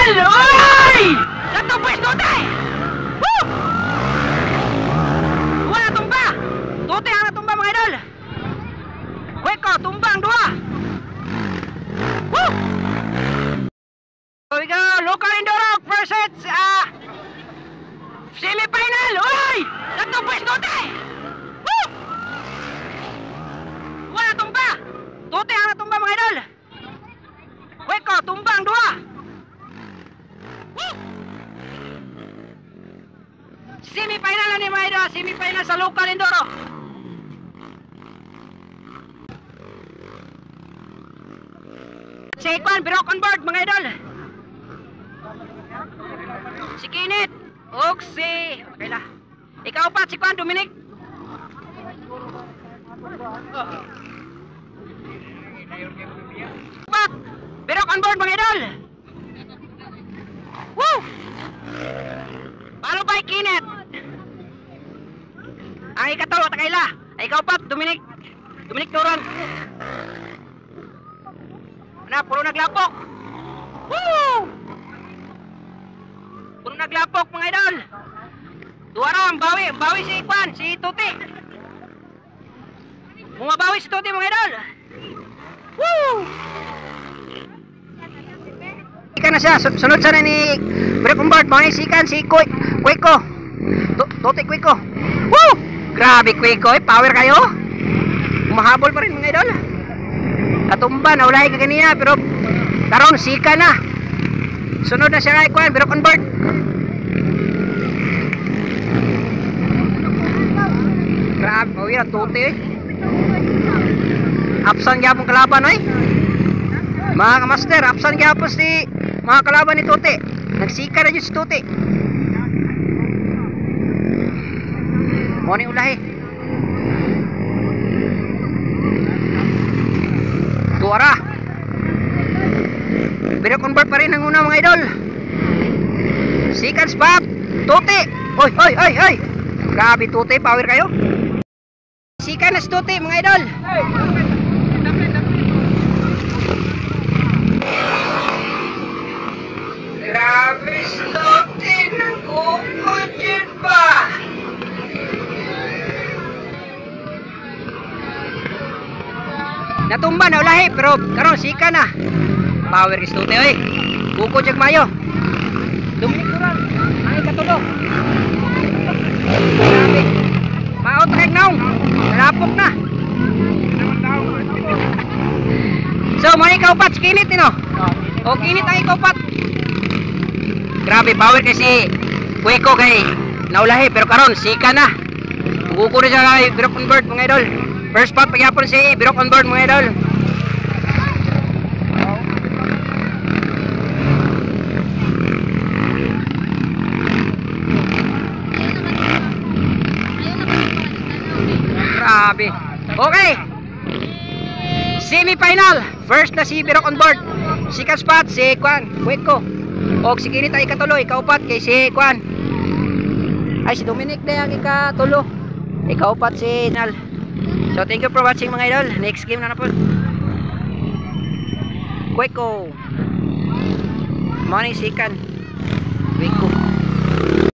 final! Oy! Natubos Tote! Woo! Dua na tumba! Tote ang natumba mga idol! Kweko, tumbang dua! Woo! Here we go! Local Indorok versus semi-final! Oy! Natubos Tote! Woo! Dua na tumba! Tote ang natumba mga idol! Kweko, tumbang dua! Semi-final na ni mga idol, semi-final sa local Indoro. Si Ikwan, Birok on board mga idol. Si Kinit, og si Kaila. Ikaw pa, si Kwan, Dominic. Pak, Birok on board mga idol. Woo! Palo ba Kinit? Ang ikatawa Kaila. Ikaw pa, Dominic. Dominic Turan. Na, puro naglapok. Woo! Puro naglapok mga idol. Duwarang, bawi si Ikwan, si Tuti. Bumabawi si Tuti mga idol. Woo! Ikan na siya, sunod sana ni Break on board, mga isikan si Kweko. Tuti Kweko. Woo! Grabe Kweko, power kayo. Mahabol pa rin mga idol. Natumba, naulahi ka ganina, pero karon sika na. Sunod na siya kay Kwan, Birok on board. Grabe, mawira, Tuti eh. Apsan gyapon kalaban eh. Mga kamaster, apsan gyapon si mga kalaban ni Tuti. Nagsika na dyan si Tuti. Morning ulahi. Tuara. Birok on board pa rin ang una mga idol. Second spot. Tuti. Oy. Grabe Tuti, power kayo. Second na si Tuti mga idol. Grabe si Tuti. Nagkukudin pa. Natumba na ulahi pero karon sika na. Power is Tuti oy. Buko jag mayo. Dominic Turan. Ay katulog. Grabe. Maot kay naong. Nalapok na. So mo ikaw pat Kinit no. O Kinit ang ikaw pat. Grabe power kasi Kweko kay naulahi pero karon sika na. Buko na siya kay Birok on board mga idol. First spot pagyapon si Birok on board mga idol. Grabe. Okay. Semi-final. First na si Birok on board. Second spot si Kwan, Kweko. O si Kinit ay ikatulo, ikaupat kay si Kwan. Ay si Dominic na ang ikatulo. Ikaupat si Nal. So thank you for watching mga idol. Next game na po. Kweko. Morning second. Kweko.